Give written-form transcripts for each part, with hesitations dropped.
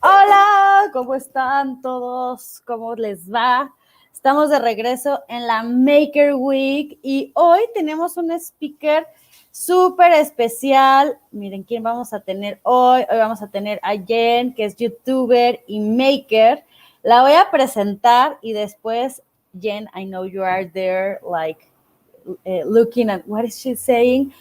Hola, ¿cómo están todos? ¿Cómo les va? Estamos de regreso en la Maker Week y hoy tenemos un speaker súper especial. Miren quién vamos a tener hoy. Hoy vamos a tener a Jen, que es youtuber y maker. La voy a presentar y después, Jen, I know you are there like looking at what is she saying.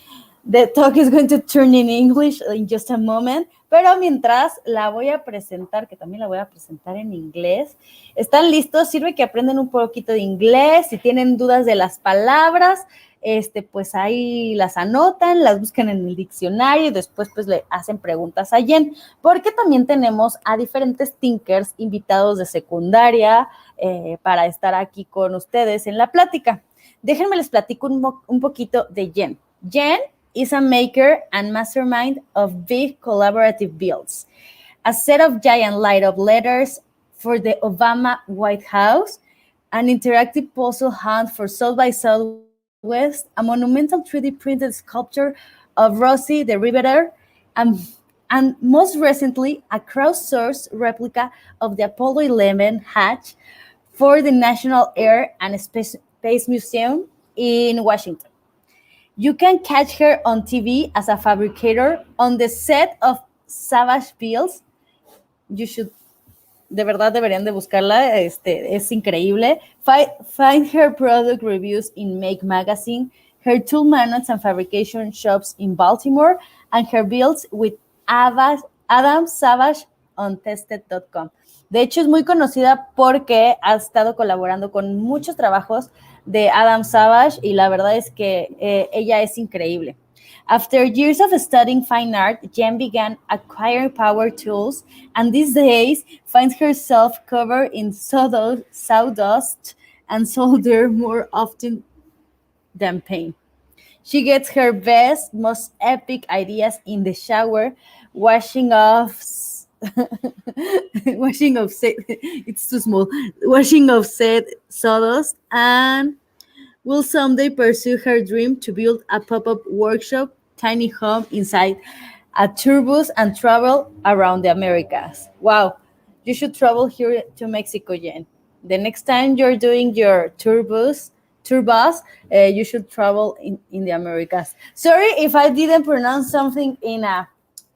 The talk is going to turn in English in just a moment, pero mientras la voy a presentar, que también la voy a presentar en inglés. ¿Están listos? Sirve que aprenden un poquito de inglés. Si tienen dudas de las palabras, pues ahí las anotan, las buscan en el diccionario y después pues le hacen preguntas a Jen, porque también tenemos a diferentes thinkers invitados de secundaria para estar aquí con ustedes en la plática. Déjenme les platico un poquito de Jen. Jen is a maker and mastermind of big collaborative builds, a set of giant light-up letters for the Obama White House, an interactive puzzle hunt for South by Southwest, a monumental 3D printed sculpture of Rosie the Riveter, and most recently, a crowdsourced replica of the Apollo 11 hatch for the National Air and Space Museum in Washington. You can catch her on TV as a fabricator on the set of Savage Builds. You should, de verdad deberían de buscarla, es increíble. Find her product reviews in Make Magazine, her tool manuals and fabrication shops in Baltimore, and her builds with Adam Savage on tested.com. De hecho, es muy conocida porque ha estado colaborando con muchos trabajos de Adam Savage y la verdad es que ella es increíble. After years of studying fine art, Jen began acquiring power tools and these days finds herself covered in sawdust and solder more often than paint. She gets her best, most epic ideas in the shower washing off washing of said it's too small, washing of said sawdust, and will someday pursue her dream to build a pop-up workshop tiny home inside a tourbus and travel around the Americas. Wow, you should travel here to Mexico, Jen. The next time you're doing your tourbus, you should travel in the Americas. Sorry if I didn't pronounce something in a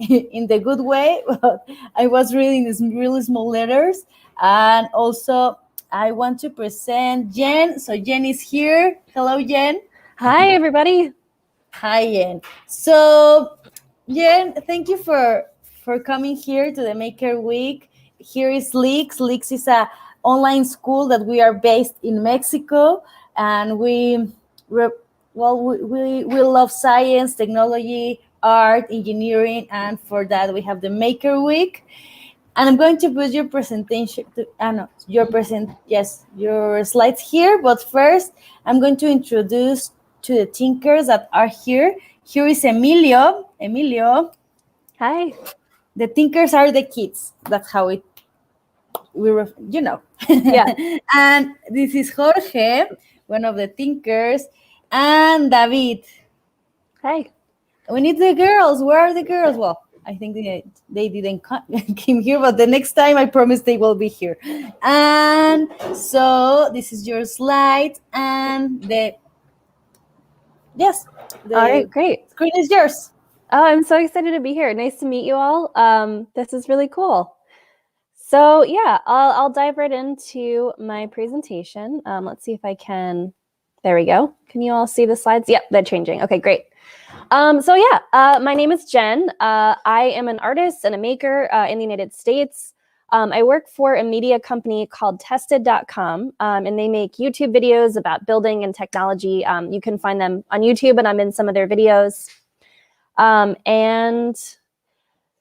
in the good way, but I was reading these really small letters. And also, I want to present Jen. So Jen is here. Hello, Jen. Hi, everybody. Hi, Jen. So, Jen, thank you for coming here to the Maker Week. Here is Leaks. Leaks is a online school that we are based in Mexico, and we love science, technology, art, engineering, and for that we have the Maker Week. And I'm going to put your presentation, your slides here. But first, I'm going to introduce to the thinkers that are here. Here is Emilio. Emilio. Hi. The thinkers are the kids. That's how Yeah. And this is Jorge, one of the thinkers, and David. Hi. We need the girls. Where are the girls? Well, I think they didn't came here, but the next time I promise they will be here. And so this is your slide, and all right, great. Screen is yours. Oh, I'm so excited to be here. Nice to meet you all. This is really cool. So yeah, I'll dive right into my presentation. Let's see if I can. There we go. Can you all see the slides? Yep, they're changing. Okay, great. My name is Jen. I am an artist and a maker in the United States. I work for a media company called Tested.com, and they make YouTube videos about building and technology. You can find them on YouTube, and I'm in some of their videos. And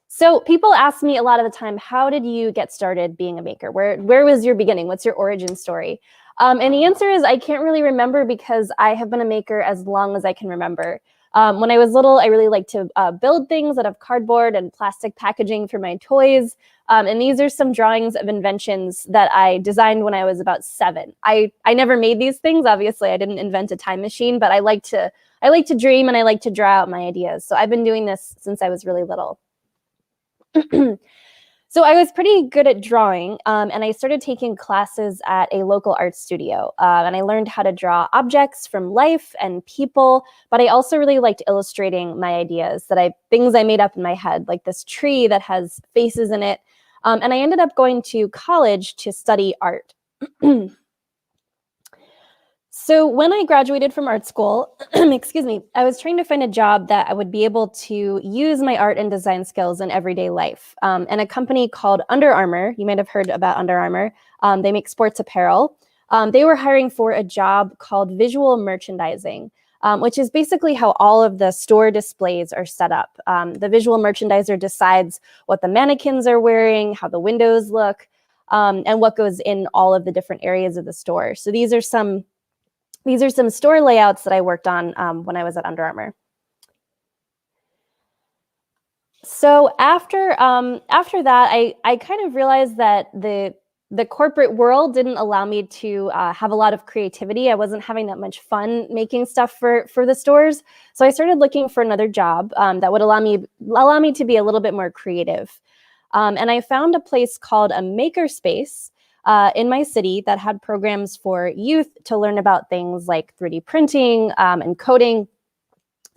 so people ask me a lot of the time, how did you get started being a maker? Where was your beginning? What's your origin story? And the answer is I can't really remember because I have been a maker as long as I can remember. When I was little, I really liked to build things out of cardboard and plastic packaging for my toys. And these are some drawings of inventions that I designed when I was about 7. I never made these things. Obviously, I didn't invent a time machine, but I like to dream and I like to draw out my ideas. So I've been doing this since I was really little. So I was pretty good at drawing, and I started taking classes at a local art studio, and I learned how to draw objects from life and people, but I also really liked illustrating my ideas, things I made up in my head, like this tree that has faces in it, and I ended up going to college to study art. So when I graduated from art school, excuse me, I was trying to find a job that I would be able to use my art and design skills in everyday life. And a company called Under Armour, you might have heard about Under Armour, they make sports apparel. They were hiring for a job called visual merchandising, which is basically how all of the store displays are set up. The visual merchandiser decides what the mannequins are wearing, how the windows look, and what goes in all of the different areas of the store. So these are some store layouts that I worked on when I was at Under Armour. So after that, I kind of realized that the corporate world didn't allow me to have a lot of creativity. I wasn't having that much fun making stuff for the stores. So I started looking for another job that would allow me to be a little bit more creative. And I found a place called a makerspace in my city that had programs for youth to learn about things like 3D printing and coding.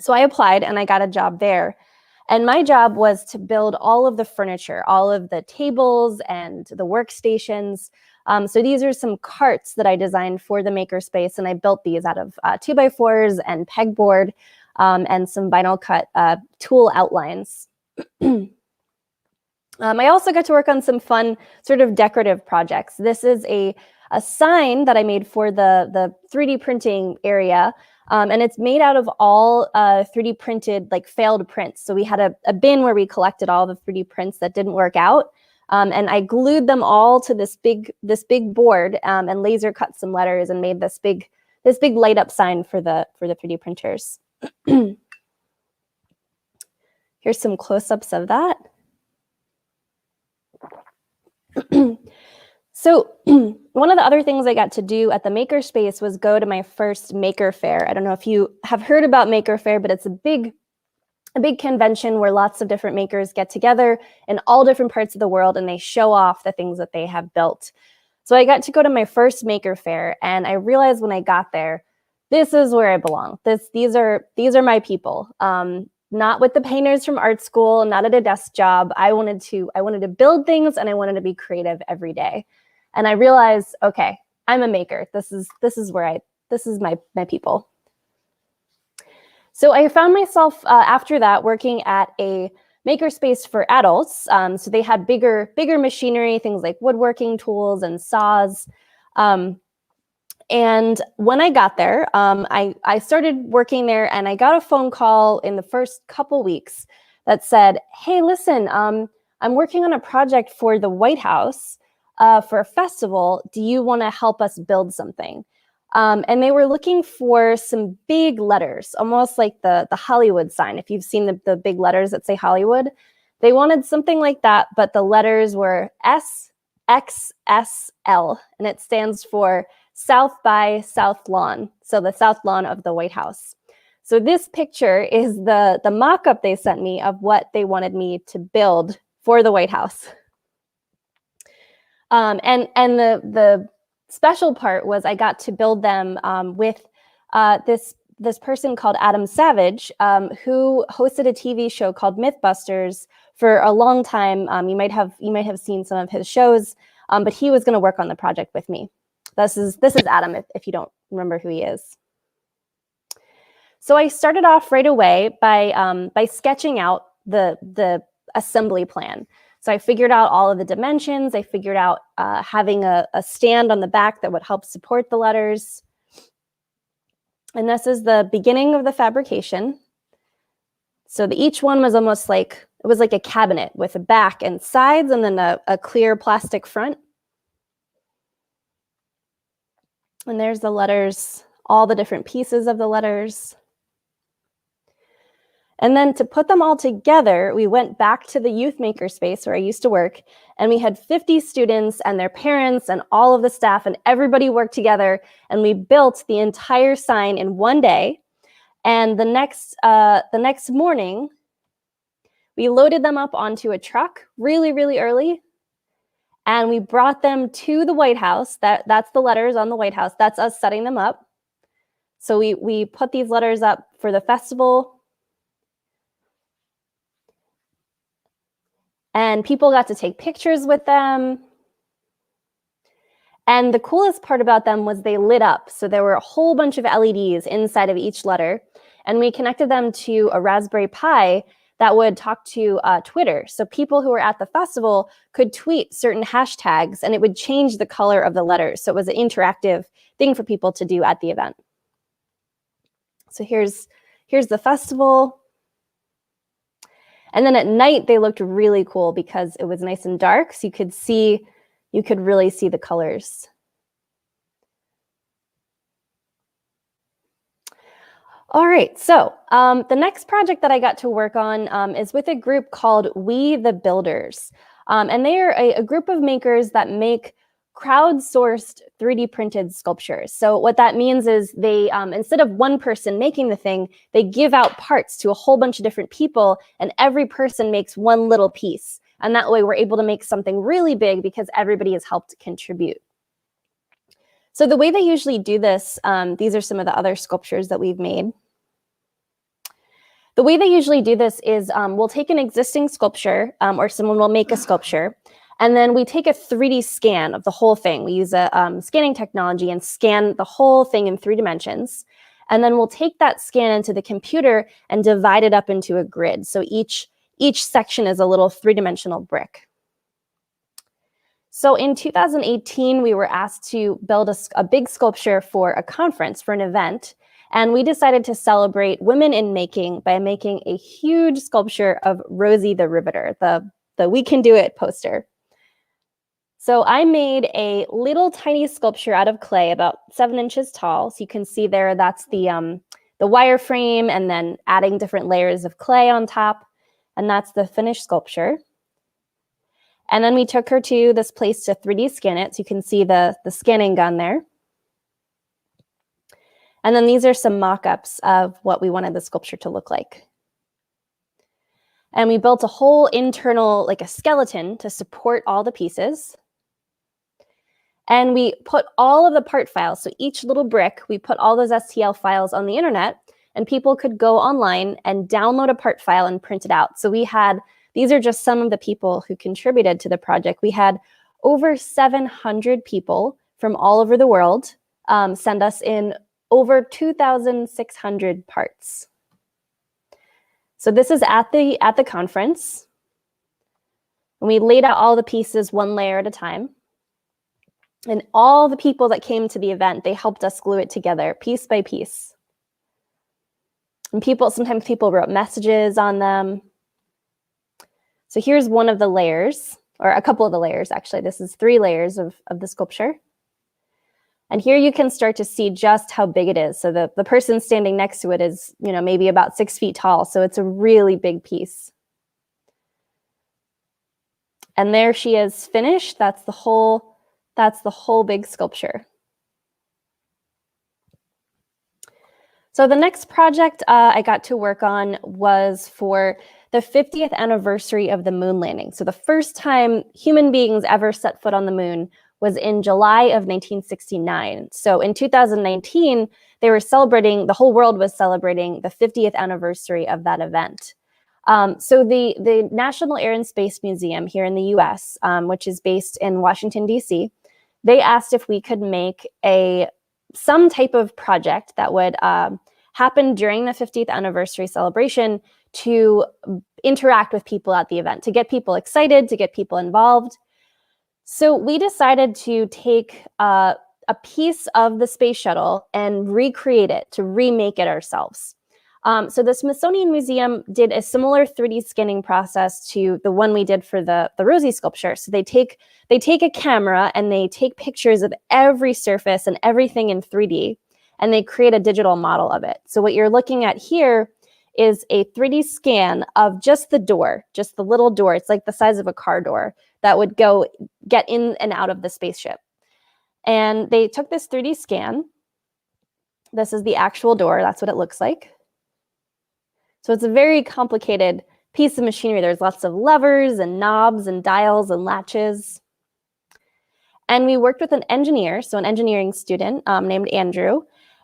So I applied and I got a job there. And my job was to build all of the furniture, all of the tables and the workstations. So these are some carts that I designed for the makerspace, and I built these out of 2x4s and pegboard and some vinyl cut tool outlines. I also got to work on some fun sort of decorative projects. This is a sign that I made for the 3D printing area, and it's made out of all 3D printed like failed prints. So we had a bin where we collected all the 3D prints that didn't work out, and I glued them all to this big board and laser cut some letters and made this big light up sign for the 3D printers. Here's some close-ups of that. So one of the other things I got to do at the Makerspace was go to my first Maker Fair. I don't know if you have heard about Maker Fair, but it's a big convention where lots of different makers get together in all different parts of the world, and they show off the things that they have built. So I got to go to my first Maker Fair, and I realized when I got there, this is where I belong. These are my people. Not with the painters from art school, not at a desk job. I wanted to build things, and I wanted to be creative every day. And I realized, okay, I'm a maker. This is my people. So I found myself after that working at a makerspace for adults. So they had bigger machinery, things like woodworking tools and saws. And when I got there, I started working there, and I got a phone call in the first couple weeks that said, hey, listen, I'm working on a project for the White House for a festival. Do you want to help us build something? And they were looking for some big letters, almost like the Hollywood sign. If you've seen the big letters that say Hollywood, they wanted something like that, but the letters were SXSL, and it stands for South by South Lawn. So the South Lawn of the White House. So this picture is the mock-up they sent me of what they wanted me to build for the White House. And the special part was I got to build them with this person called Adam Savage, who hosted a TV show called Mythbusters for a long time. You might have seen some of his shows, but he was going to work on the project with me. This is Adam, if you don't remember who he is. So I started off right away by sketching out the assembly plan. So I figured out all of the dimensions. I figured out having a stand on the back that would help support the letters. And this is the beginning of the fabrication. So each one was almost like, it was like a cabinet with a back and sides, and then a clear plastic front. And there's the letters, all the different pieces of the letters. And then to put them all together, we went back to the youth makerspace where I used to work, and we had 50 students and their parents and all of the staff, and everybody worked together, and we built the entire sign in one day. And the next morning, we loaded them up onto a truck really, really early, and we brought them to the White House. That's the letters on the White House. That's us setting them up. So we put these letters up for the festival. And people got to take pictures with them. And the coolest part about them was they lit up. So there were a whole bunch of LEDs inside of each letter. And we connected them to a Raspberry Pi that would talk to Twitter. So people who were at the festival could tweet certain hashtags, and it would change the color of the letters. So it was an interactive thing for people to do at the event. So here's the festival. And then at night, they looked really cool because it was nice and dark. So you could really see the colors. All right, so the next project that I got to work on is with a group called We the Builders. And they are a group of makers that make crowdsourced 3D printed sculptures. So what that means is they, instead of one person making the thing, they give out parts to a whole bunch of different people, and every person makes one little piece. And that way we're able to make something really big because everybody has helped contribute. So the way they usually do this, these are some of the other sculptures that we've made. The way they usually do this is we'll take an existing sculpture, or someone will make a sculpture, and then we take a 3D scan of the whole thing. We use a scanning technology and scan the whole thing in 3 dimensions. And then we'll take that scan into the computer and divide it up into a grid. So each section is a little 3-dimensional brick. So in 2018, we were asked to build a big sculpture for a conference, for an event. And we decided to celebrate women in making by making a huge sculpture of Rosie the Riveter, the We Can Do It poster. So I made a little tiny sculpture out of clay, about 7 inches tall. So you can see there, that's the wireframe, and then adding different layers of clay on top. And that's the finished sculpture. And then we took her to this place to 3D scan it. So you can see the scanning gun there. And then these are some mock-ups of what we wanted the sculpture to look like. And we built a whole internal, like a skeleton to support all the pieces. And we put all of the part files, so each little brick, we put all those STL files on the internet, and people could go online and download a part file and print it out. So we had, these are just some of the people who contributed to the project. We had over 700 people from all over the world send us in over 2,600 parts. So this is at the conference. And we laid out all the pieces one layer at a time. And all the people that came to the event, they helped us glue it together piece by piece. And sometimes people wrote messages on them. So here's one of the layers, or a couple of the layers, actually. This is 3 layers of the sculpture. And here you can start to see just how big it is. So the person standing next to it is, maybe about 6 feet tall. So it's a really big piece. And there she is finished. That's the whole big sculpture. So the next project I got to work on was for the 50th anniversary of the moon landing. So the first time human beings ever set foot on the moon was in July of 1969. So in 2019, the whole world was celebrating the 50th anniversary of that event. So the National Air and Space Museum here in the US, which is based in Washington, D.C., they asked if we could make some type of project that would happen during the 50th anniversary celebration to interact with people at the event, to get people excited, to get people involved. So we decided to take a piece of the space shuttle and recreate it, to remake it ourselves. So the Smithsonian Museum did a similar 3D scanning process to the one we did for the Rosie sculpture. So they take a camera and they take pictures of every surface and everything in 3D, and they create a digital model of it. So what you're looking at here is a 3D scan of just the door, just the little door. It's like the size of a car door that would get in and out of the spaceship. And they took this 3D scan. This is the actual door. That's what it looks like. So it's a very complicated piece of machinery. There's lots of levers and knobs and dials and latches. And we worked with an engineer, so an engineering student named Andrew.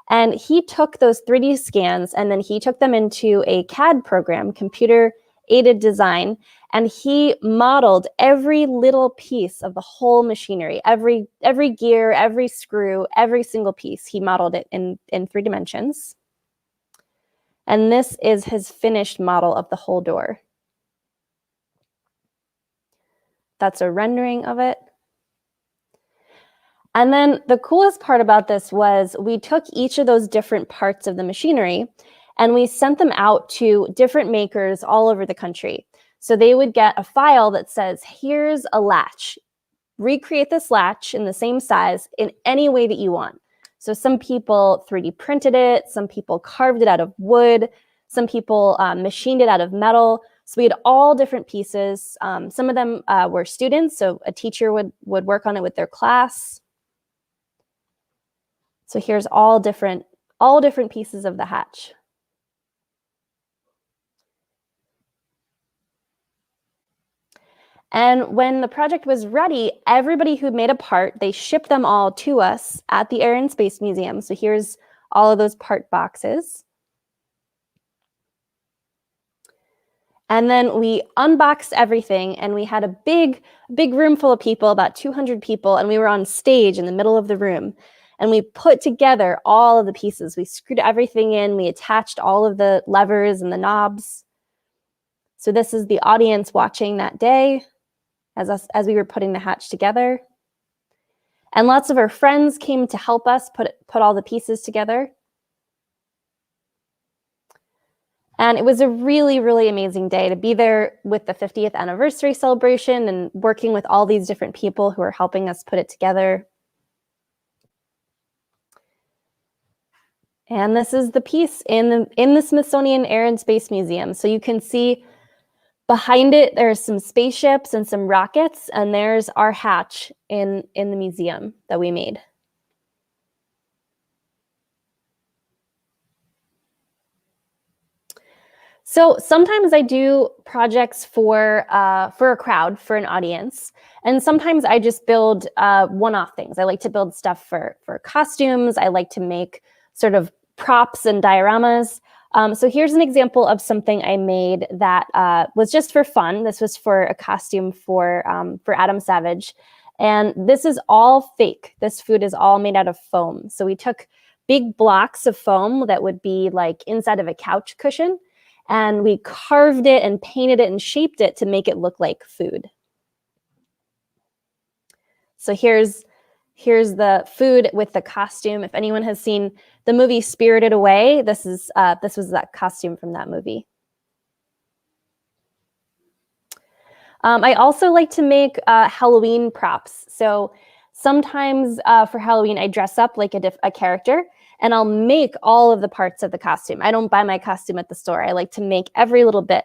And he took those 3D scans and then he took them into a CAD program, computer-aided design, and he modeled every little piece of the whole machinery, every gear, every screw, every single piece. He modeled it in 3 dimensions. And this is his finished model of the whole door. That's a rendering of it. And then the coolest part about this was we took each of those different parts of the machinery and we sent them out to different makers all over the country. So they would get a file that says, here's a latch. Recreate this latch in the same size in any way that you want. So some people 3D printed it, some people carved it out of wood, some people machined it out of metal. So we had all different pieces. Some of them were students, so a teacher would work on it with their class. So here's all different pieces of the hatch. And when the project was ready, everybody who made a part, they shipped them all to us at the Air and Space Museum. So here's all of those part boxes. And then we unboxed everything and we had a big room full of people, about 200 people, and we were on stage in the middle of the room. And we put together all of the pieces. We screwed everything in. We attached all of the levers and the knobs. So this is the audience watching that day as we were putting the hatch together. And lots of our friends came to help us put all the pieces together. And it was a really, really amazing day to be there with the 50th anniversary celebration and working with all these different people who are helping us put it together. And this is the piece in the Smithsonian Air and Space Museum. So you can see Behind it, there's some spaceships and some rockets, and there's our hatch in the museum that we made. So sometimes I do projects for a crowd, for an audience, and sometimes I just build one-off things. I like to build stuff for costumes. I like to make sort of props and dioramas. So here's an example of something I made that was just for fun. This was for a costume for Adam Savage. And this is all fake. This food is all made out of foam. So we took big blocks of foam that would be like inside of a couch cushion, and we carved it and painted it and shaped it to make it look like food. So here's the food with the costume. If anyone has seen the movie Spirited Away, this was that costume from that movie. I also like to make Halloween props. So sometimes for Halloween, I dress up like a character, and I'll make all of the parts of the costume. I don't buy my costume at the store. I like to make every little bit.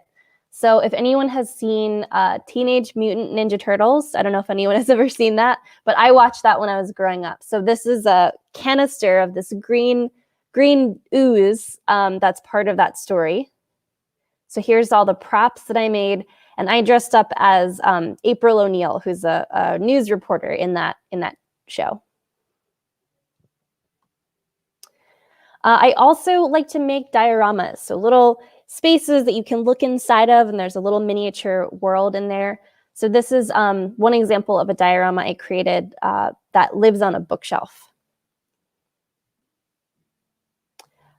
So if anyone has seen Teenage Mutant Ninja Turtles, I don't know if anyone has ever seen that, but I watched that when I was growing up. So this is a canister of this green ooze that's part of that story. So here's all the props that I made, and I dressed up as April O'Neil, who's a news reporter in that show. I also like to make dioramas, so little spaces that you can look inside of, and there's a little miniature world in there. So this is one example of a diorama I created that lives on a bookshelf.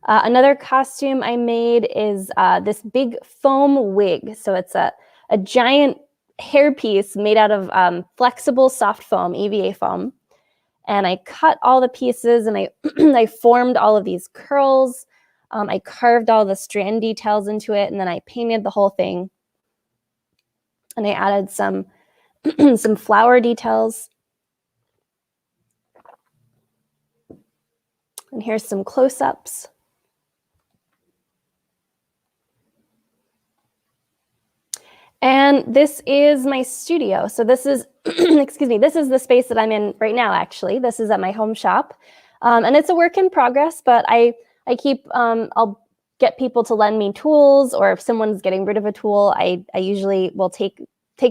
Another costume I made is this big foam wig. So it's a giant hairpiece made out of flexible soft foam, EVA foam. And I cut all the pieces, and I formed all of these curls. I carved all the strand details into it, and then I painted the whole thing. And I added some flower details. And here's some close-ups. And this is my studio. So this is, excuse me, this is the space that I'm in right now, actually. This is at my home shop. And it's a work in progress, but I keep, I'll get people to lend me tools, or if someone's getting rid of a tool, I usually will take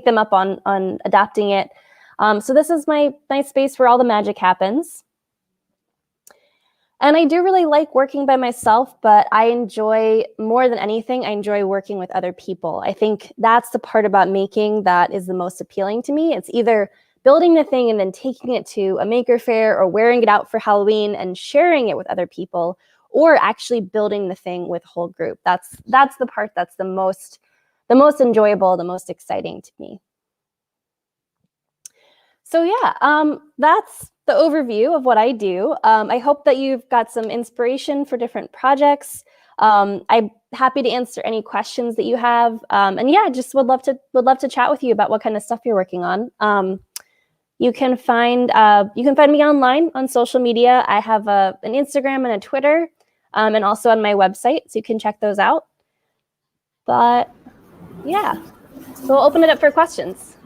them up on adapting it. So this is my space where all the magic happens. And I do really like working by myself, but I enjoy, more than anything, I enjoy working with other people. I think that's the part about making that is the most appealing to me. It's either building the thing and then taking it to a maker fair, or wearing it out for Halloween and sharing it with other people, or actually building the thing with a whole group. That's the part that's the most enjoyable, the most exciting to me. So yeah, that's the overview of what I do. I hope that you've got some inspiration for different projects. I'm happy to answer any questions that you have. And yeah, just would love to chat with you about what kind of stuff you're working on. You can find me online on social media. I have an Instagram and a Twitter, and also on my website, so you can check those out. But yeah, so we'll open it up for questions.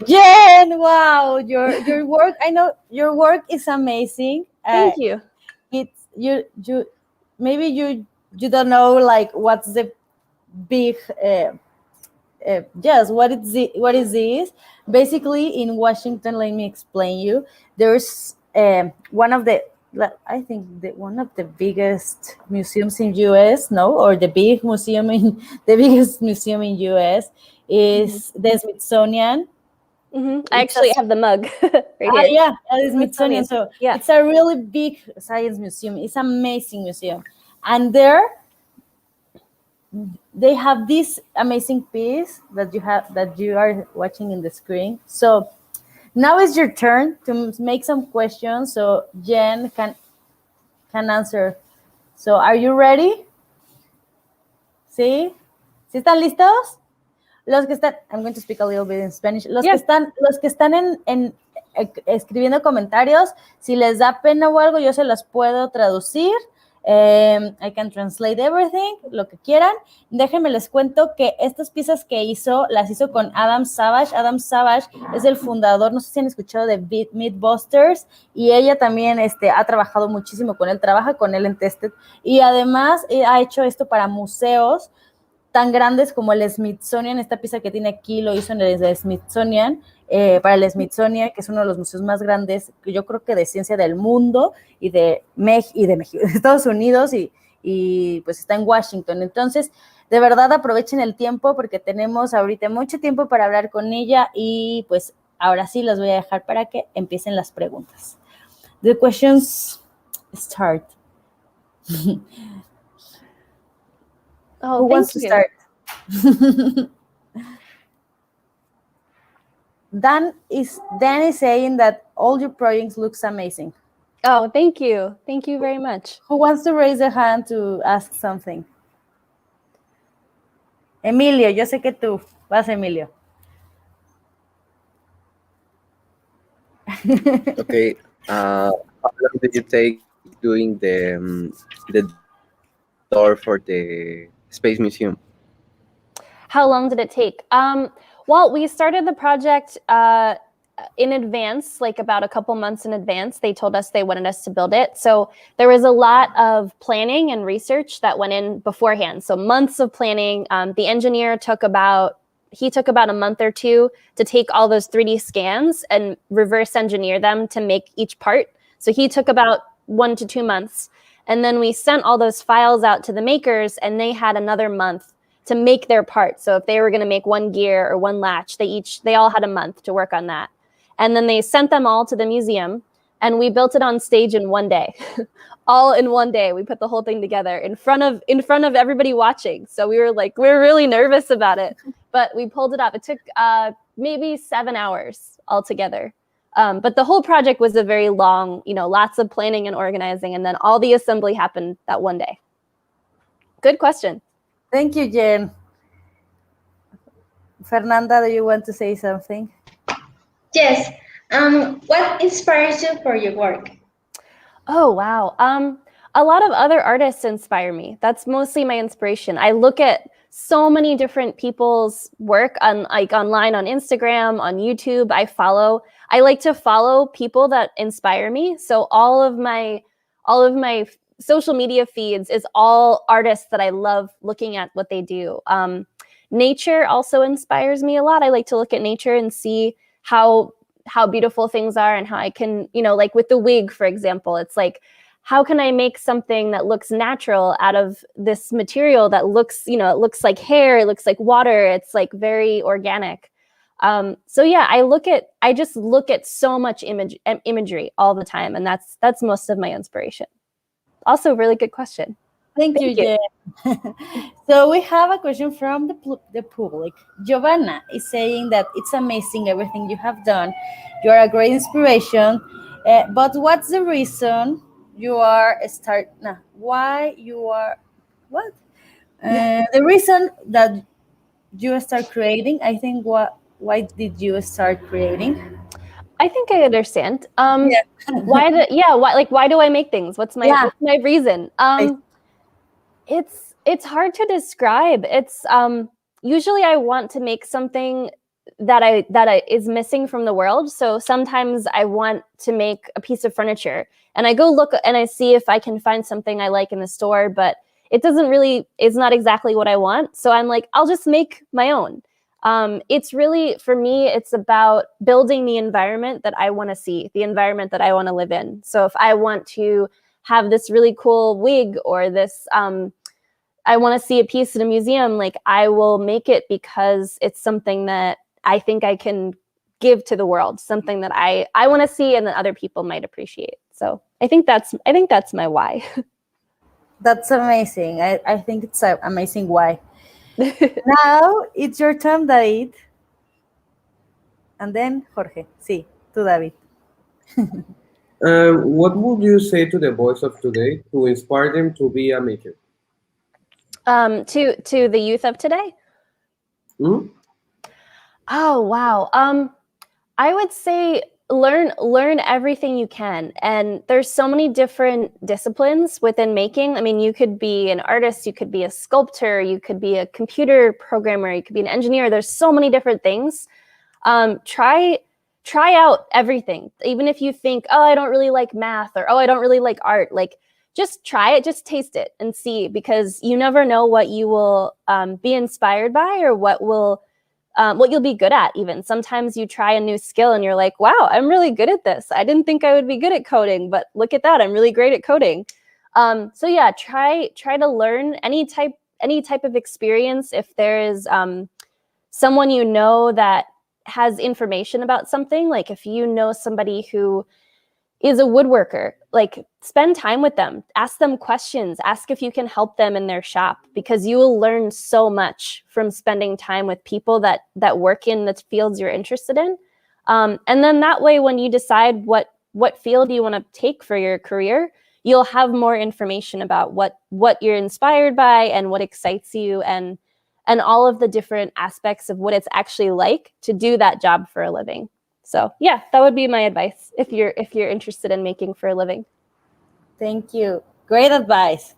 Jen, wow, your work, I know your work is amazing. Thank you. It's you maybe you don't know like what's the big yes, what is this? Basically in Washington, let me explain you. There's one of the biggest museums in US, or the biggest museum in US is the Smithsonian. I actually have the mug right here. Yeah, the Smithsonian. So yeah, it's a really big science museum. It's an amazing museum, and there they have this amazing piece that you are watching in the screen. So now is your turn to make some questions, so Jen can answer. So are you ready? ¿Sí? ¿Sí están listos? Los que están, I'm going to speak a little bit in Spanish. Los que están escribiendo comentarios, si les da pena o algo, yo se los puedo traducir. I can translate everything, lo que quieran. Déjenme les cuento que estas piezas que hizo, las hizo con Adam Savage. Adam Savage es el fundador, no sé si han escuchado de Mythbusters, y ella también ha trabajado muchísimo con él, trabaja con él en Tested, y además ha hecho esto para museos tan grandes como el Smithsonian. Esta pieza que tiene aquí lo hizo en el Smithsonian, para el Smithsonian, que es uno de los museos más grandes, yo creo que de ciencia del mundo, y de México, de Estados Unidos, y pues está en Washington. Entonces, de verdad aprovechen el tiempo, porque tenemos ahorita mucho tiempo para hablar con ella, y pues ahora sí las voy a dejar para que empiecen las preguntas. The questions start. Oh, Who wants to start? Dan is saying that all your projects looks amazing. Oh, thank you. Thank you very much. Who wants to raise a hand to ask something? Emilio, yo sé que tú. Vas, Emilio. Okay. How long did you take doing the door for the Space Museum? How long did it take? Well, we started the project in advance, like about a couple months in advance. They told us they wanted us to build it. So there was a lot of planning and research that went in beforehand. So months of planning. The engineer took about a month or two to take all those 3D scans and reverse engineer them to make each part. So he took about 1 to 2 months. And then we sent all those files out to the makers, and they had another month to make their part. So if they were going to make one gear or one latch, they all had a month to work on that. And then they sent them all to the museum, and we built it on stage in one day. All in one day. We put the whole thing together in front of everybody watching. So we were really nervous about it, but we pulled it up. It took maybe 7 hours altogether. But the whole project was a very long, lots of planning and organizing, and then all the assembly happened that one day. Good question. Thank you, Jen. Fernanda, do you want to say something? Yes. What inspires you for your work? Oh, wow. A lot of other artists inspire me. That's mostly my inspiration. I look at so many different people's work online, on Instagram, on YouTube. I like to follow people that inspire me. So all of my social media feeds is all artists that I love looking at what they do. Nature also inspires me a lot. I like to look at nature and see how beautiful things are, and how I can, like with the wig, for example, it's like, how can I make something that looks natural out of this material that looks, it looks like hair, it looks like water, it's like very organic. So yeah, I just look at so much imagery all the time, and that's most of my inspiration. Also, really good question. Thank you, Jen. So we have a question from the public. Giovanna is saying that it's amazing everything you have done. You are a great inspiration. But what's the reason you are why you are what? The reason that you start creating? I think why did you start creating? I think I understand. Why do I make things? What's my reason? It's hard to describe. It's usually I want to make something that is missing from the world. So sometimes I want to make a piece of furniture, and I go look and I see if I can find something I like in the store, but it's not exactly what I want. So I'm like, I'll just make my own. It's really, for me, it's about building the environment that I want to see, the environment that I want to live in. So if I want to have this really cool wig, or this, I want to see a piece in a museum, like I will make it because it's something that I think I can give to the world, something that I want to see and that other people might appreciate. So I think that's my why. That's amazing. I think it's an amazing why. Now it's your turn, David. And then Jorge. Sí, tú, David. What would you say to the boys of today to inspire them to be a maker? To the youth of today? Hmm? Oh, wow. I would say learn everything you can. And there's so many different disciplines within making. I mean, you could be an artist, you could be a sculptor, you could be a computer programmer, you could be an engineer. There's so many different things. Try out everything. Even if you think, oh, I don't really like math, or oh, I don't really like art, like just try it, just taste it and see, because you never know what you will be inspired by, or what you'll be good at. Even sometimes you try a new skill and you're like, wow, I'm really good at this. I didn't think I would be good at coding, but look at that, I'm really great at coding. So yeah, try to learn any type of experience. If there is someone you know that has information about something, like if you know somebody who is a woodworker, like spend time with them, ask them questions, ask if you can help them in their shop, because you will learn so much from spending time with people that work in the fields you're interested in. And then that way, when you decide what field you want to take for your career, you'll have more information about what you're inspired by and what excites you, and all of the different aspects of what it's actually like to do that job for a living. So yeah, that would be my advice if you're interested in making for a living. Thank you. Great advice.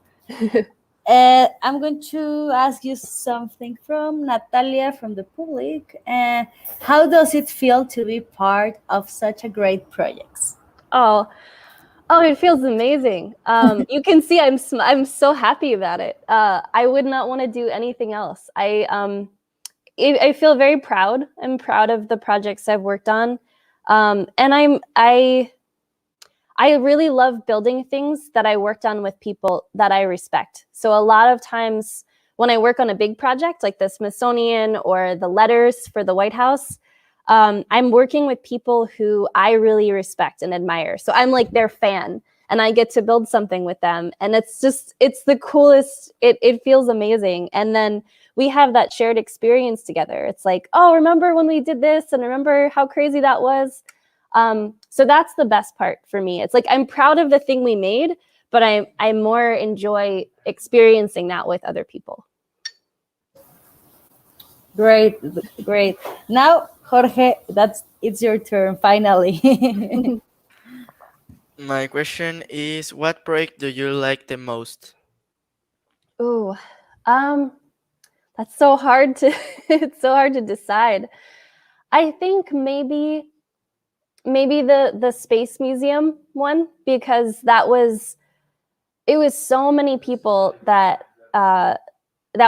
I'm going to ask you something from Natalia from the public. How does it feel to be part of such a great project? Oh, it feels amazing. You can see I'm so happy about it. I would not want to do anything else. I feel very proud. I'm proud of the projects I've worked on. And I really love building things that I worked on with people that I respect. So a lot of times when I work on a big project like the Smithsonian or the letters for the White House, I'm working with people who I really respect and admire. So I'm like their fan, and I get to build something with them. And it's the coolest. It feels amazing. And then we have that shared experience together. It's like, oh, remember when we did this, and remember how crazy that was? So that's the best part for me. It's like, I'm proud of the thing we made, but I more enjoy experiencing that with other people. Great. Now, Jorge, it's your turn, finally. My question is, what project do you like the most? Ooh, that's so hard to it's so hard to decide. I think maybe the Space Museum one, because it was so many people that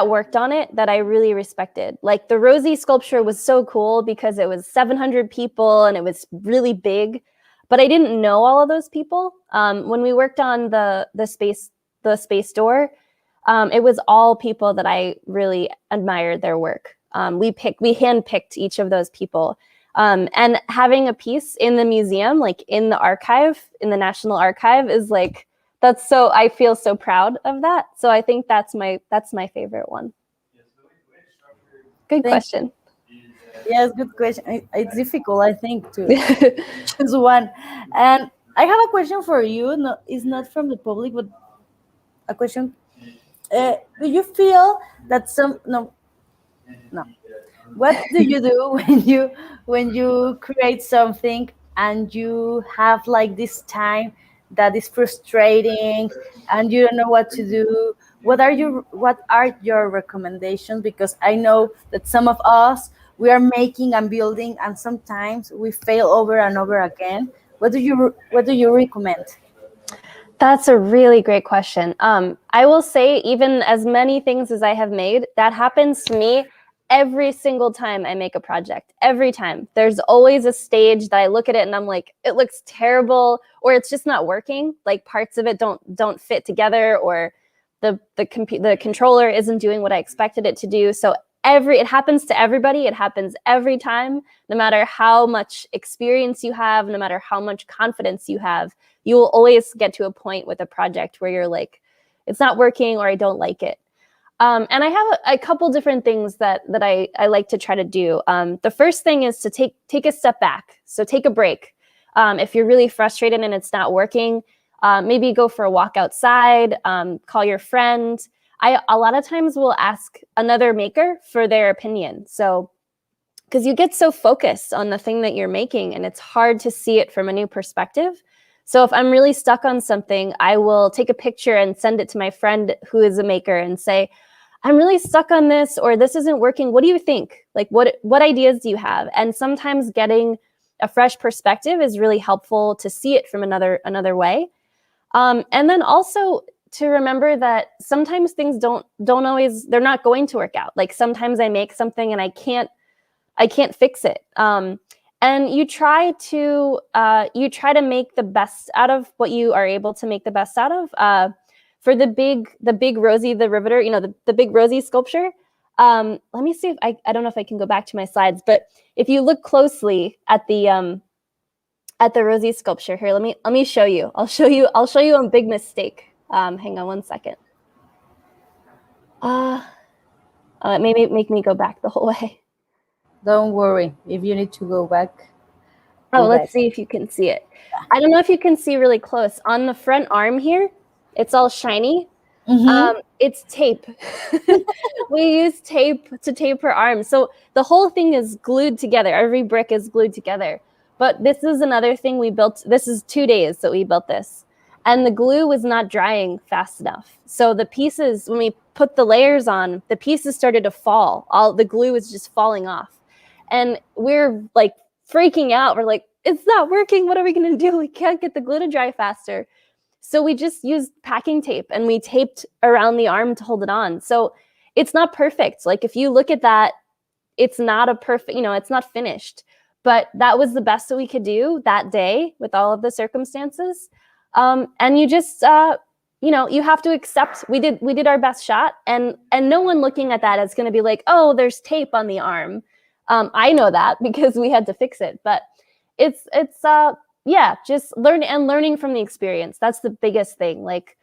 worked on it that I really respected. Like the Rosie sculpture was so cool because it was 700 people and it was really big, but I didn't know all of those people. When we worked on the space door, it was all people that I really admired their work. We handpicked each of those people. And having a piece in the museum, like in the archive, in the National Archive, is like, I feel so proud of that. So I think that's my favorite one. Good question. Yes, good question. It's difficult, I think, to choose one. And I have a question for you. No, it's not from the public, but a question. Do you feel that no. What do you do when you create something and you have like this time that is frustrating and you don't know what to do? What are your recommendations? Because I know that some of us, we are making and building, and sometimes we fail over and over again. What do you recommend? That's a really great question. I will say, even as many things as I have made, that happens to me every single time I make a project. Every time. There's always a stage that I look at it and I'm like, it looks terrible, or it's just not working. Like parts of it don't fit together, or the controller isn't doing what I expected it to do. So it happens to everybody. It happens every time. No matter how much experience you have, no matter how much confidence you have, you will always get to a point with a project where you're like, it's not working, or I don't like it. And I have a couple different things that I like to try to do. The first thing is to take a step back. So take a break. If you're really frustrated and it's not working, maybe go for a walk outside, call your friend. A lot of times will ask another maker for their opinion. So because you get so focused on the thing that you're making and it's hard to see it from a new perspective. So if I'm really stuck on something, I will take a picture and send it to my friend who is a maker and say, I'm really stuck on this, or this isn't working. What do you think? Like, what ideas do you have? And sometimes getting a fresh perspective is really helpful to see it from another way. And then also to remember that sometimes things don't always, they're not going to work out. Like sometimes I make something and I can't fix it. And you try to make the best out of what you are able to make the best out of. For the big Rosie the Riveter, the big Rosie sculpture. Let me see if I don't know if I can go back to my slides, but if you look closely at the Rosie sculpture here, let me show you. I'll show you a big mistake. Hang on one second. Maybe make me go back the whole way. Don't worry. If you need to go back. Oh, let's see if you can see it. I don't know if you can see really close. On the front arm here, it's all shiny. Mm-hmm. It's tape. We use tape to tape her arm. So the whole thing is glued together. Every brick is glued together. But this is another thing we built. This is 2 days that we built this. And the glue was not drying fast enough. So the pieces, when we put the layers on, the pieces started to fall. All the glue was just falling off. And we're like freaking out. We're like, it's not working. What are we going to do? We can't get the glue to dry faster. So we just used packing tape and we taped around the arm to hold it on. So it's not perfect. Like if you look at that, it's not a perfect, it's not finished. But that was the best that we could do that day with all of the circumstances. And you just, you have to accept we did our best shot, and no one looking at that is going to be like, oh, there's tape on the arm. I know that because we had to fix it, but it's just learning from the experience. That's the biggest thing. Like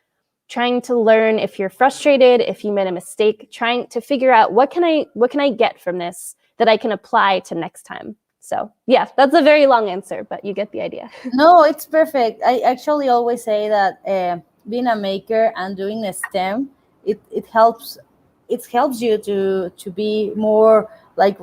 trying to learn if you're frustrated, if you made a mistake, trying to figure out what can I get from this that I can apply to next time. So yeah, that's a very long answer, but you get the idea. No, it's perfect. I actually always say that being a maker and doing a STEM, it helps you to be more like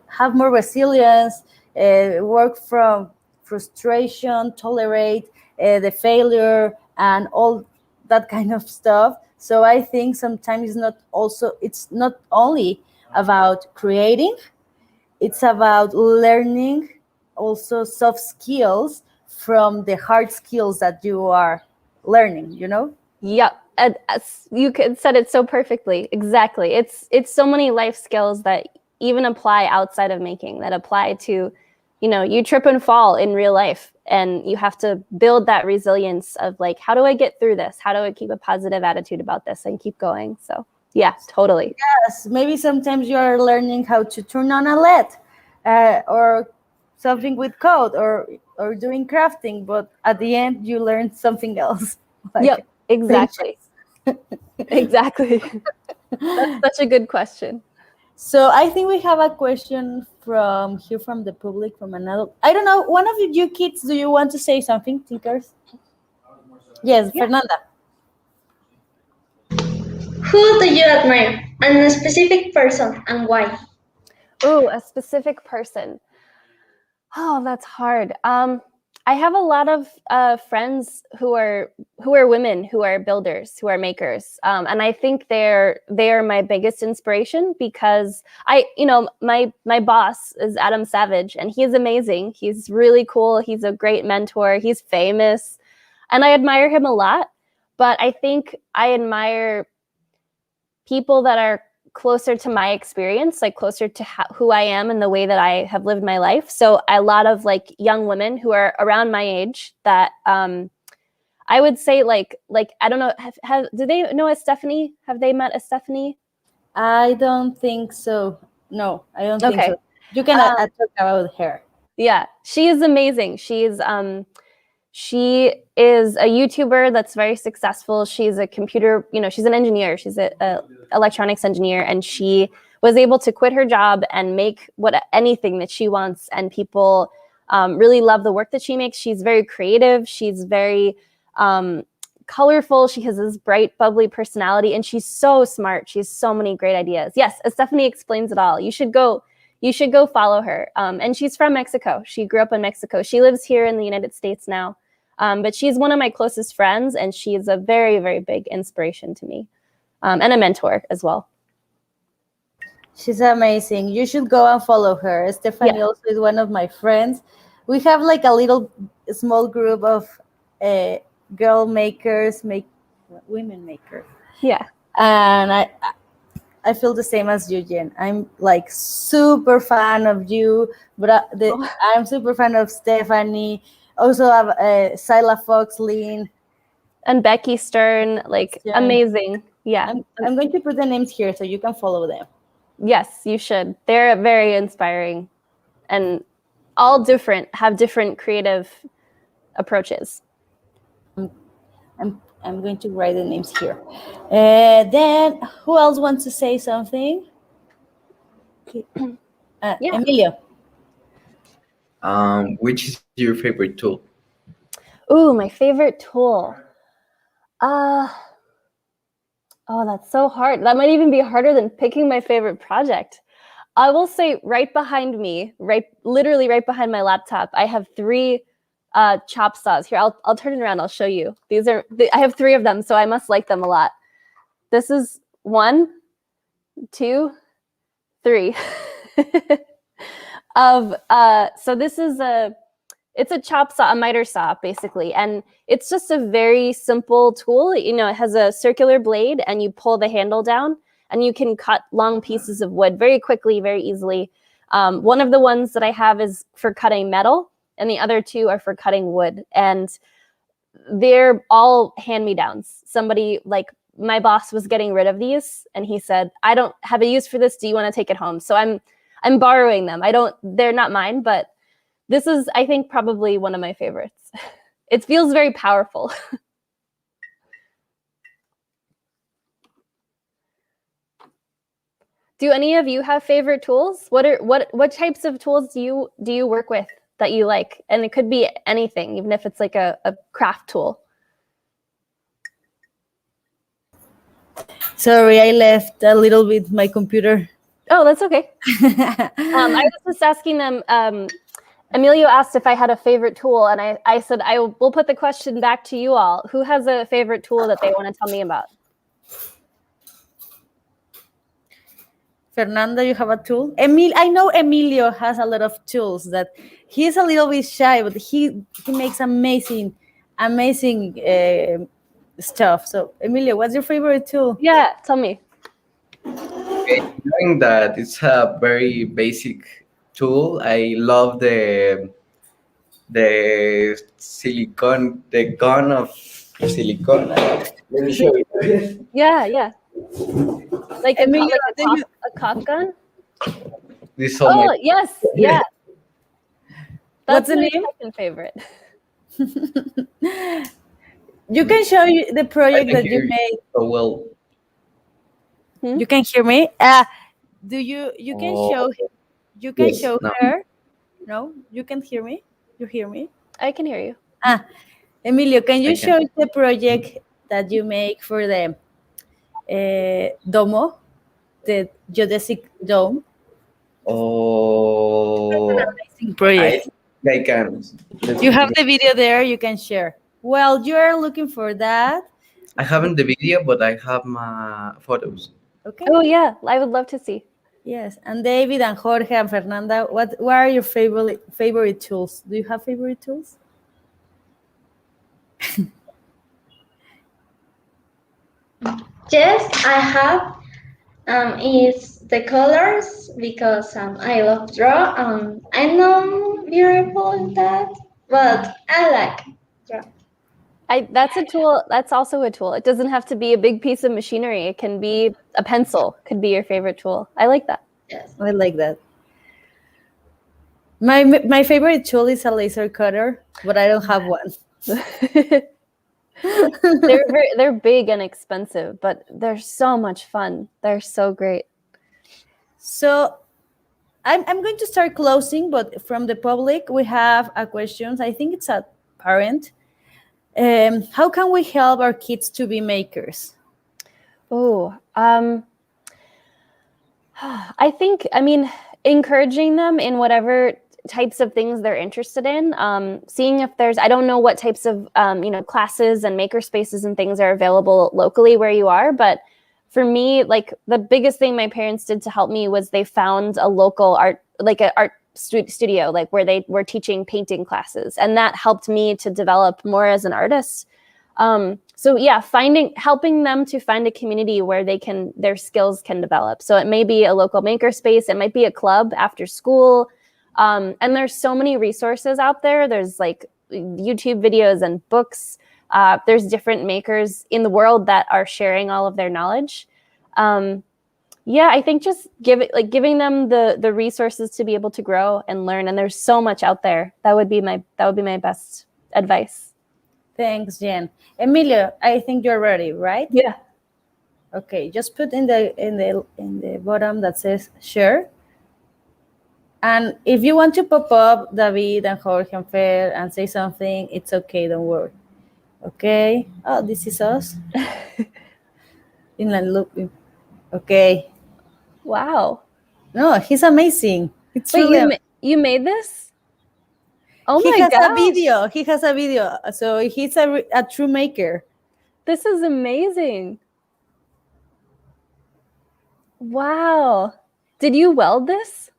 have more resilience, work from frustration, tolerate the failure and all that kind of stuff. So I think sometimes it's not only about creating, it's about learning also soft skills from the hard skills that you are learning, Yep. You said it so perfectly. Exactly. It's so many life skills that even apply outside of making, that apply to, you trip and fall in real life, and you have to build that resilience of like, how do I get through this? How do I keep a positive attitude about this and keep going? So yeah, totally. Yes, maybe sometimes you are learning how to turn on a LED or something with code or doing crafting, but at the end you learn something else. Yep, exactly. Exactly. That's such a good question. So I think we have a question from the public, from another. I don't know. One of you kids, do you want to say something, Tinkers? Yes, yeah. Fernanda. Who do you admire, and a specific person, and why? Oh, a specific person. Oh, that's hard. I have a lot of friends who are women, who are builders, who are makers, and I think they are my biggest inspiration because my boss is Adam Savage, and he is amazing. He's really cool. He's a great mentor. He's famous, and I admire him a lot. But I think I admire people that are closer to my experience, like closer to who I am and the way that I have lived my life. So a lot of like young women who are around my age that I would say like I don't know, do they know a Stephanie? Have they met a Stephanie? I don't think so. No, I don't think so. You can talk about her. Yeah, she is amazing. She is a YouTuber that's very successful. She's a computer, she's an engineer. She's a electronics engineer, and she was able to quit her job and make anything that she wants. And people really love the work that she makes. She's very creative. She's very colorful. She has this bright, bubbly personality, and she's so smart. She has so many great ideas. Yes, as Stephanie explains it all. You should go You should go follow her. And she's from Mexico. She grew up in Mexico. She lives here in the United States now. But she's one of my closest friends, and she's a very, very big inspiration to me, and a mentor as well. She's amazing. You should go and follow her. Stephanie also is one of my friends. We have like a little small group of girl makers, women makers. Yeah. And I feel the same as you, Jen. I'm like super fan of you, but I'm super fan of Stephanie. Also have Sila Fox, Lynn, and Becky Stern. Like amazing. Yeah. I'm going to put the names here so you can follow them. Yes, you should. They're very inspiring, and all different, have different creative approaches. I'm going to write the names here. Then who else wants to say something? Okay. Emilio. Which is your favorite tool? Ooh, my favorite tool. Oh, that's so hard. That might even be harder than picking my favorite project. I will say right behind me, literally right behind my laptop, I have 3 chop saws. Here, I'll turn it around. I'll show you. I have 3 of them, so I must like them a lot. This is 1, 2, 3. So this is it's a chop saw, a miter saw, basically. And it's just a very simple tool. You know, it has a circular blade, and you pull the handle down, and you can cut long pieces of wood very quickly, very easily. One of the ones that I have is for cutting metal, and the other 2 are for cutting wood. And they're all hand-me-downs. Somebody, like my boss, was getting rid of these, and he said, I don't have a use for this. Do you want to take it home? So I'm borrowing them. They're not mine, but this is, I think, probably one of my favorites. It feels very powerful. Do any of you have favorite tools? What types of tools do you work with that you like? And it could be anything, even if it's like a craft tool. Sorry, I left a little bit my computer. Oh, that's okay. I was just asking them. Emilio asked if I had a favorite tool, and I said we'll put the question back to you all. Who has a favorite tool that they want to tell me about? Fernanda, you have a tool? I know Emilio has a lot of tools that he's a little bit shy, but he makes amazing stuff. So, Emilio, what's your favorite tool? Yeah, tell me. Okay, knowing that it's a very basic tool, I love the silicone, the gun of silicone. Let me show you. Yeah. Like Emilio, a cock gun? This Yes, yeah. What's That's the my name? second favorite. You can show you the project that you hear made. so well. You can hear me? You can show Yes, show no. her? No? You can hear me? You hear me? I can hear you. Emilio, can you I show can. the project that you make for the domo, the geodesic dome? Oh, Amazing project. I can. You have the video there, you can share. Well, you are looking for that. I haven't the video, but I have my photos. Okay. Oh yeah, I would love to see. Yes, and David and Jorge and Fernanda, what are your favorite tools? Do you have favorite tools? Yes, I have. Is the colors because I love draw. I'm not beautiful in that, but I like draw. That's a tool. That's also a tool. It doesn't have to be a big piece of machinery. It can be a pencil. Could be your favorite tool. I like that. Yes. I like that. My favorite tool is a laser cutter, but I don't have one. They're big and expensive, but they're so much fun. They're so great. So I'm going to start closing, but from the public, we have a question. I think it's a parent. How can we help our kids to be makers? Oh, I think, encouraging them in whatever types of things they're interested in, seeing if there's, I don't know what types of classes and maker spaces and things are available locally where you are, but for me, like the biggest thing my parents did to help me was they found a local art, like an art studio, like where they were teaching painting classes, and that helped me to develop more as an artist. So yeah, helping them to find a community where their skills can develop. So it may be a local maker space, it might be a club after school. And there's so many resources out there. There's like YouTube videos and books. There's different makers in the world that are sharing all of their knowledge. Yeah, I think just giving them the resources to be able to grow and learn. And there's so much out there. That would be my best advice. Thanks, Jen. Emilio, I think you're ready, right? Yeah. Okay, just put in the bottom that says share. And if you want to pop up David and Jorge and Fer and say something, it's okay, don't worry. Okay. Oh, this is us. In a loop. Okay. Wow. No, he's amazing. It's Wait, really you made this? Oh he my has gosh. a video. He has a video. So he's a true maker. This is amazing. Wow. Did you weld this?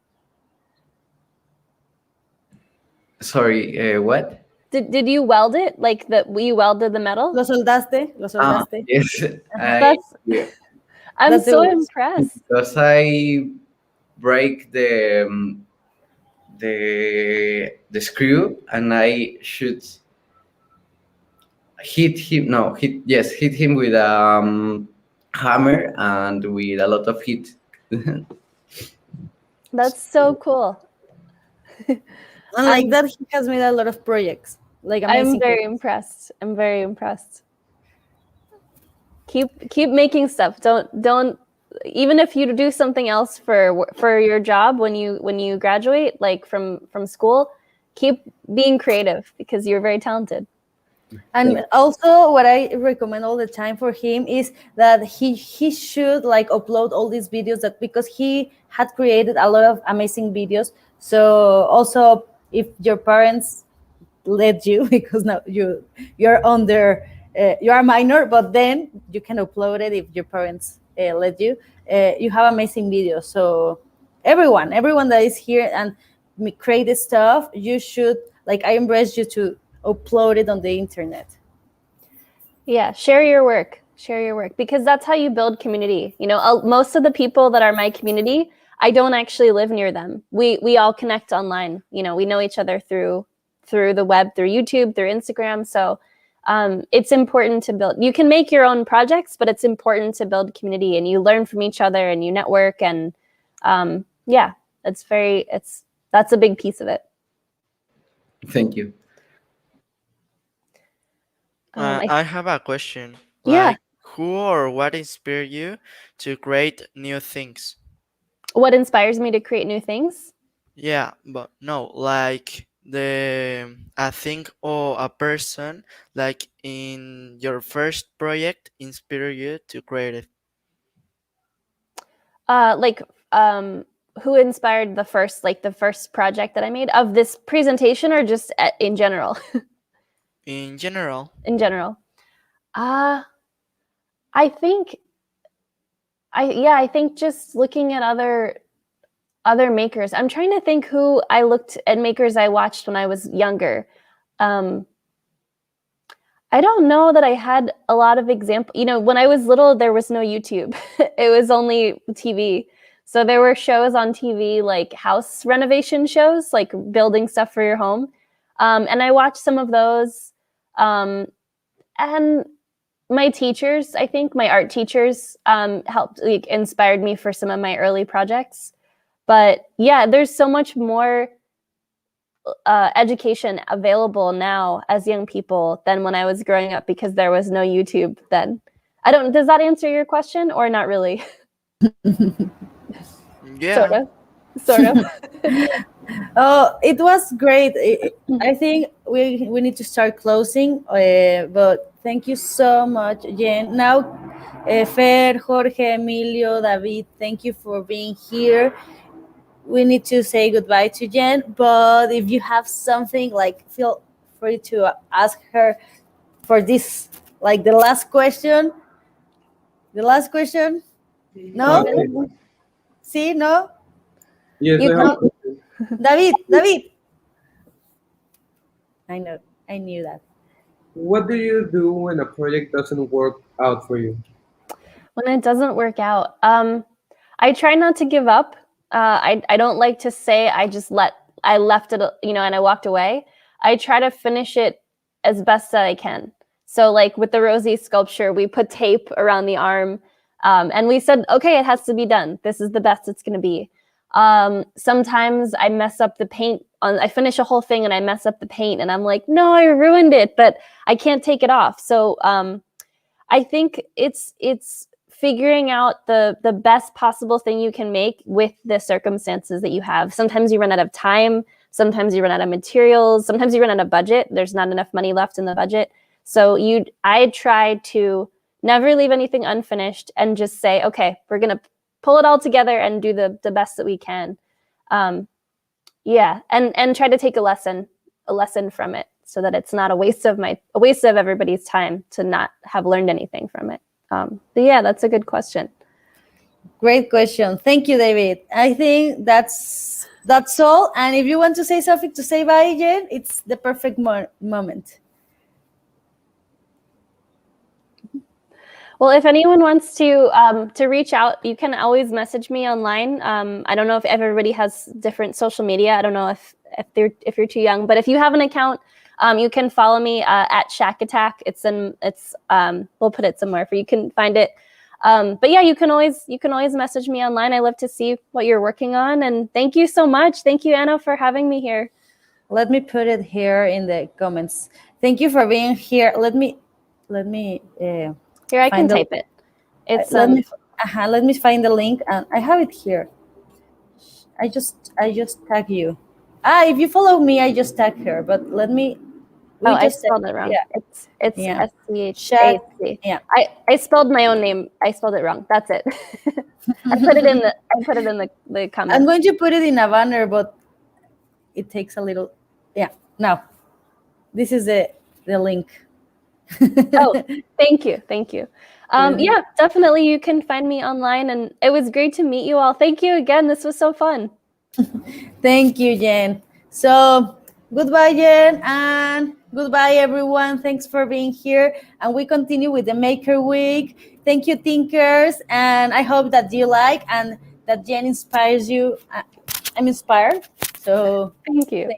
Sorry, what? Did you weld it? Like you welded the metal? Lo soldaste? Lo soldaste? Yes, I'm That's so it. impressed. because I break the screw and I should hit him with a hammer and with a lot of heat. That's so cool. And like that, he has made a lot of projects. Like amazing. I'm very impressed. I'm very impressed. Keep making stuff. Don't even if you do something else for your job when you graduate, like from school, keep being creative because you're very talented. And also what I recommend all the time for him is that he should like upload all these videos, that because he had created a lot of amazing videos. So also if your parents let you, because now you're under you are a minor, but then you can upload it if your parents let you. You have amazing videos. So everyone that is here and create stuff, you should, like, I embrace you to upload it on the internet. Yeah, share your work because that's how you build community. Most of the people that are my community, I don't actually live near them. We all connect online. We know each other through the web, through YouTube, through Instagram. So it's important to build. You can make your own projects, but it's important to build community, and you learn from each other and you network. And yeah, that's a big piece of it. Thank you. I have a question. Yeah. Who or what inspired you to create new things? What inspires me to create new things? Yeah, but no, like a thing or a person, like in your first project, inspire you to create it. Who inspired the first project that I made of this presentation, or just in general? In general. In general. I think just looking at other makers. I'm trying to think who I looked at makers I watched when I was younger. I don't know that I had a lot of examples. When I was little, there was no YouTube. It was only TV. So there were shows on TV, like house renovation shows, like building stuff for your home. And I watched some of those. And my teachers, I think my art teachers, helped, inspired me for some of my early projects. But yeah, there's so much more education available now as young people than when I was growing up, because there was no YouTube then. Does that answer your question or not really? Yeah. Sort of. Oh, it was great. I think we need to start closing, but thank you so much, Jen. Now, Fer, Jorge, Emilio, David, thank you for being here. we need to say goodbye to Jen. But if you have something, like, feel free to ask her for this, like the last question. The last question? No? Okay. See, no? Yes, You I have a No? question. David. I know. I knew that. What do you do when a project doesn't work out for you? When it doesn't work out, I try not to give up. I don't like to say I left it, and I walked away. I try to finish it as best that I can. So like with the Rosie sculpture, we put tape around the arm, and we said, okay, it has to be done. This is the best it's going to be. Sometimes I mess up the paint I finish a whole thing and I mess up the paint, and I'm like, no, I ruined it, but I can't take it off. So I think it's figuring out the best possible thing you can make with the circumstances that you have. Sometimes you run out of time, sometimes you run out of materials, sometimes you run out of budget. There's not enough money left in the budget. So I try to never leave anything unfinished and just say, okay, we're gonna pull it all together and do the best that we can. Yeah, and try to take a lesson from it, so that it's not a waste of everybody's time to not have learned anything from it. But yeah, that's a good question. Great question. Thank you, David. I think that's all. And if you want to say something to say bye, Jen, it's the perfect moment. Well, if anyone wants to reach out, you can always message me online. I don't know if everybody has different social media. I don't know if you're too young, but if you have an account, you can follow me at Shack Attack. We'll put it somewhere for you can find it. But yeah, you can always message me online. I love to see what you're working on, and thank you so much. Thank you, Anna, for having me here. Let me put it here in the comments. Thank you for being here. Let me. Here, I can type it. It's let me find the link, and I have it here. I just tag you. If you follow me, I just tag her. But let me. I spelled it wrong. Yeah. It's SCHAC. Yeah. I spelled my own name. I spelled it wrong. That's it. I put it in the comments. I'm going to put it in a banner, but it takes a little. Yeah. Now, this is the link. Oh, thank you. Yeah, definitely. You can find me online, and it was great to meet you all. Thank you again. This was so fun. Thank you, Jen. So goodbye, Jen, and goodbye, everyone. Thanks for being here. And we continue with the Maker Week. Thank you, thinkers. And I hope that you like and that Jen inspires you. I'm inspired. So thank you.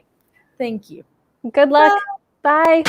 Thank you. Good luck. Bye.